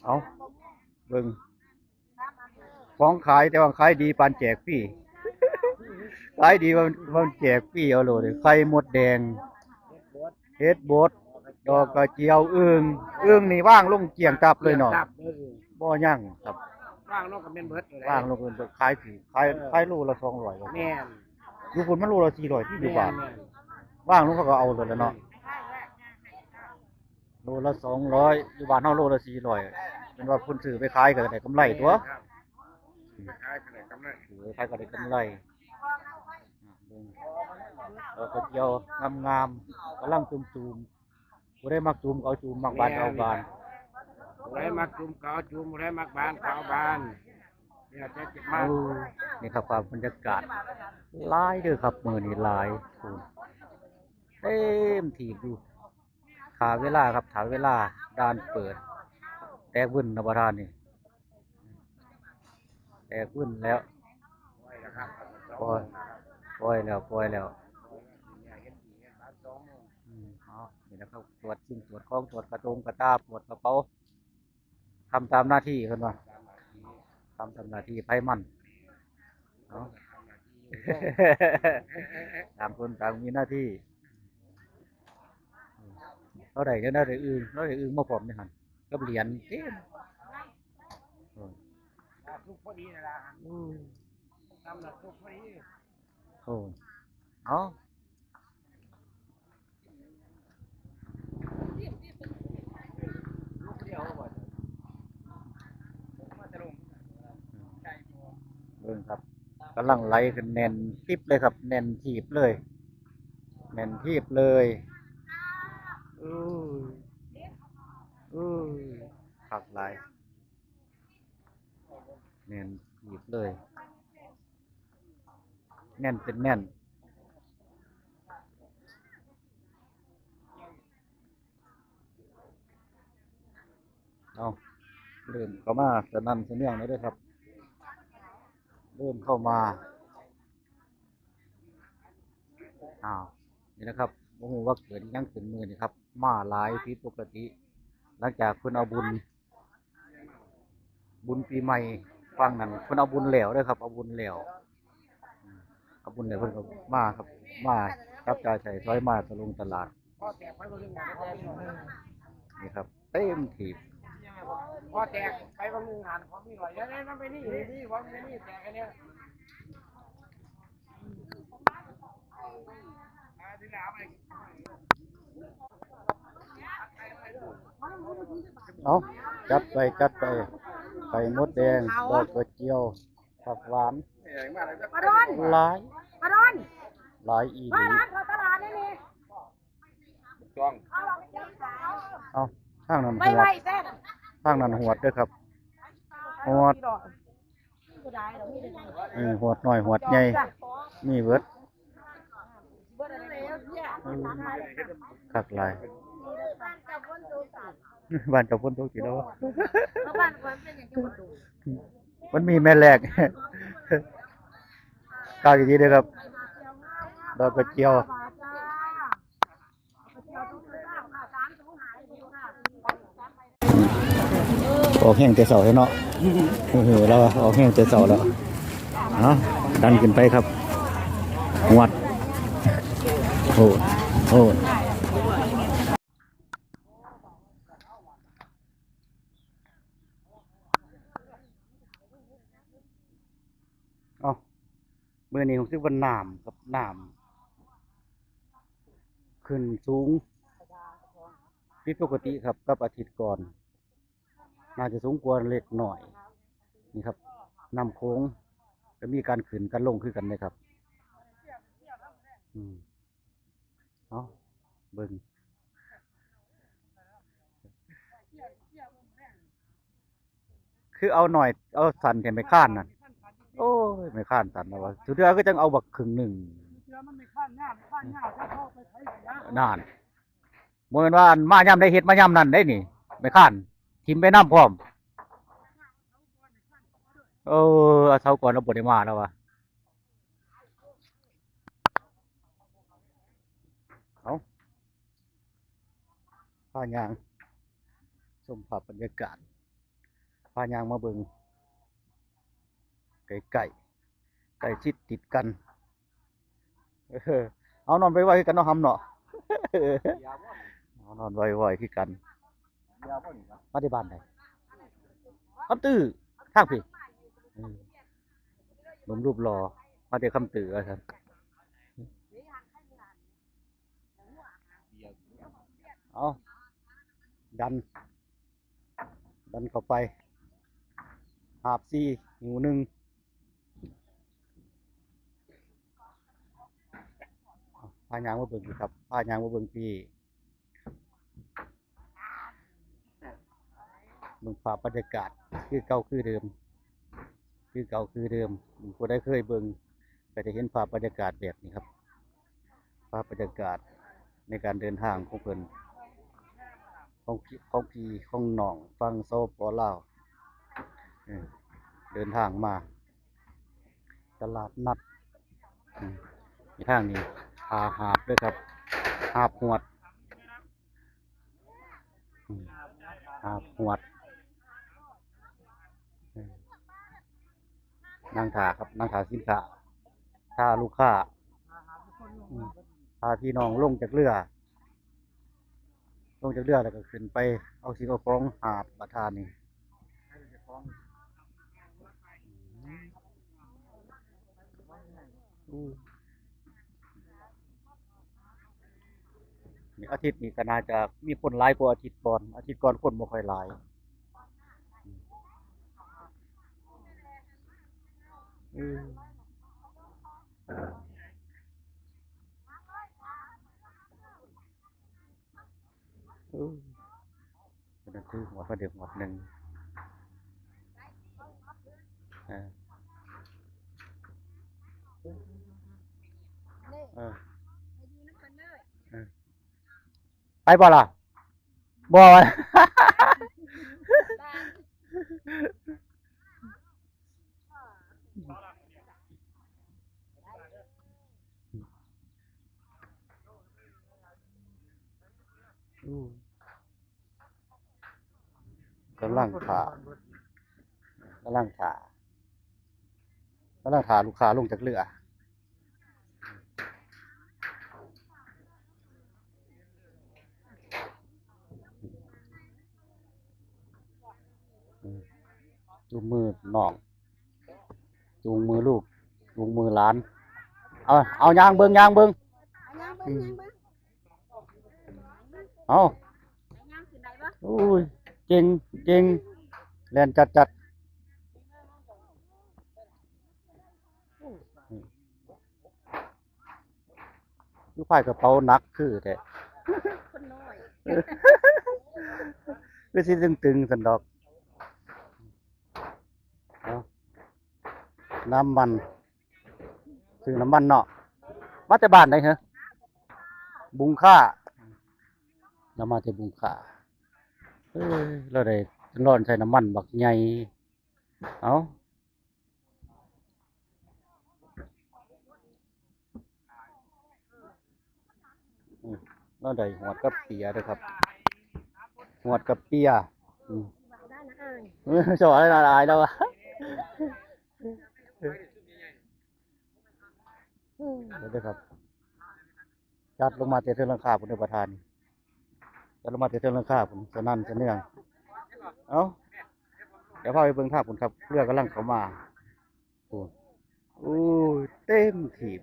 เอาเบิ่งของขายแต่ว่าขายดีปานแจกฟรีขายดีมันแจกฟรีเอาโลดเลยไข่มดแดงเฮ็ดบดดอกกระเจียวอึ่งนี่ว่างลงเกี่ยงตับเลยเนาะครับบ่ยั่งครับว่างนอกกับเป็นเบิร์ดอยู่แล้วว่างลงเพิ่นขายฟรีขายโลละ200ครับแม่นอยู่พุ่นมันโลละ400ที่อยู่แม่บ้าน นแม่นว่างลงเขาก็เอาเลยแหล้วเนาะโลละ200อยู่บ้านเฮาโลละ400เป็นว่าเพิ่นซื้อไปขายก็ได้กำไรตัวครับขายกันเลยกำไร ซื้อไปขายก็ได้กำไรเบิ่งดอกกระเจียวงามๆกำลังจุ่มๆบ่ได้มักจุ่มก็เอาจุ่มมักบานก็เอาบาน ไรมักจุ่มเกาจุ่มไรมักบานเกาบานเนี่ยจะเจ็บมา โอ้ ก นี่ครับบรรยากาศหลายเด้อครับมื้อนี้หลายโอ้เต็มที่ดูถาเวลาครับถาเวลาด่านเปิดแตกวุ่นนะบ่ทานนี่แตกวุ่นแล้วปล่อยปล่อยแล้วเอานี่นะครับตรวจสิ่งตรวจของตรวจกระตรงกระตาตรวจกระเป๋าทำตามหน้าที่เพิ่นว่าทำตามหน้าที่ไผมันเนาะ ต่างคนต่างมีหน้าที่เราได้ก็ได้อึ้งมาพร้อมนี่หั่นกับเหรียญเต็มเออทุกพอดีนะล่ะทำแบบทุกพอดีโอ้เอาเบิ่งครับกำลังไหลขึ้นแน่นทิบเลยครับแน่นทีบเลยแน่นทีบเลยอืออือคักหลายแน่นทีบเลยแน่นเป็นแน่นเอาเริ่มเข้ามาสนั่นสะเนื่องเลยเด้อครับเริ่มเข้ามาอ้าวนี่นะครับโอ้โหว่าเกิดยังขึ้นมือนี่ครับมาหลายผิดปกติหลังจากคุณเอาบุญปีใหม่ฟังนั้นคุณเอาบุญเหลวด้วยครับเอาบุญเหลวเอาบุญเหลวเพิ่นก็มาครับมาจับจ่ายใส่ซอยมาตะลงตลาดพ่อแตกไปบางนึง นี่ครับเต็มถีบ พ่อแตกไปบางนึงหันของมีหน่อยแล้วนั่นไปนี่นี่ของนี่แตกอันเนี้ยเอาจัดไปไข่มดแดงดอกกระเจียวผักหวานปลาดอนหลายปลาดอน หลายอีห ปลา ลี ดอนเขาตลาดนี่นี่ จ้อง เอาทางนั้นห ไม่ ว ไหว ด แซ่บ ทางนั้นหวดเด้อครับหวดหวดน้อยหวดใหญ่มีเบิดคักหลายบ้านเจ้าพ่นทุกทีแล้ววะ แล้วบ้านคนเป็นอย่างจังหวัดดู มันมีแม่แรก กาวอย่างนี้เลยครับดอกกระเจียวออกแห้งแต่เสาเนาะแล้วออกแห้งแต่เสาแล้วดันขึ้นไปครับหวดโอ้เอาเมื่อนี้ผมคิดว่าน้ำกับน้ำขึ้นสูงผิดปกติครับกับอาทิตย์ก่อน น่าจะสูงกว่าเล็กหน่อยนี่ครับน้ำโค้งจะมีการขึ้นการลงคือกันเลยครับเอาเบิ่งคือเอาหน่อยเอาสั่นแทนไม่ข้านน่ะโอ้ยไม่ข้านสั่นแล้ววะสุดท้ายก็จังเอาบักครึ่งหนึ่งนานเมื่อวานมาย่ำได้เฮ็ดมาย่ำนั่นได้นี่ไม่ข้านทิมไปน้ำพร้อมเอาเช้าก่อนเราบไดมาแล้ววะเอาผ้ายางชมภาพบรรยากาศ ายางมาเบิ่งไก่ไก่ชิดติดกันเอานอนไว้ๆกันเนาะหำเนาะเอานอนไว้ๆคือกันมาที่บ้านไหนคำตื้อทางพี่หลุมรูปรอมาที่คำตื้อครับ เอาดันเข้าไปหาบซี่หูหนึ่งพายางมาเบิ่งครับพายางมาเบิ่งพี่เบิ่งภาพบรรยากาศคือเก่าคือเดิมผู้ใดเคยเบิ่งก็จะเห็นภาพบรรยากาศแบบนี้ครับภาพบรรยากาศในการเดินทางของเพิ่นของพี่ของน้องฟังโซปอลาวเดินทางมาตลาดนัดมีทางนี้หาบด้วยครับหาบหวดนั่งขาครับนั่งขาสินค้าถ้าลูกค้าพาพี่น้องลงจากเรือแล้วก็ขึ้นไปเอาสิ่งเอาของหาบประทานนี่นี่อาทิตย์นี้ก็น่าจะมีคนหลายกว่าอาทิตย์ก่อนคนบ่ค่อยหลายนั่นคือหัวประเดี๋ยวหัวหนึ่งไปบ่ล่ะบ่กำลังถ่าลูกค้าลงจากเรือจูงมือน้องจูงมือลูกจูงมือหลานเอายางเบิ่งเอาอุ้ยเก่งแล่นจัดลูกพายกระเป๋าหนักคือแต่คนน้อย คือสิตึงสันดอกน้ำมันซื้อน้ำมันเนาะมาแต่บ้านไหนเหรอบุงค่าเรามาแต่บุงค่าเราได้ร้อนใช้น้ำมันบักใหญ่เอาเราได้หวดกับเปียด้วยครับหวดกับเปียสอนอะไรอะไรแล้วอะเดี๋ยวครับจัดลงมาเตะเทือนหลังคาผมในประธานจัดลงมาเตะเทือนหลังคาผมจะนั่นจะเนื่องเอาเดี๋ยวพาไปเบิ่งท่าผมครับเรือกำลังเข้ามาโอ้เต็มถีบ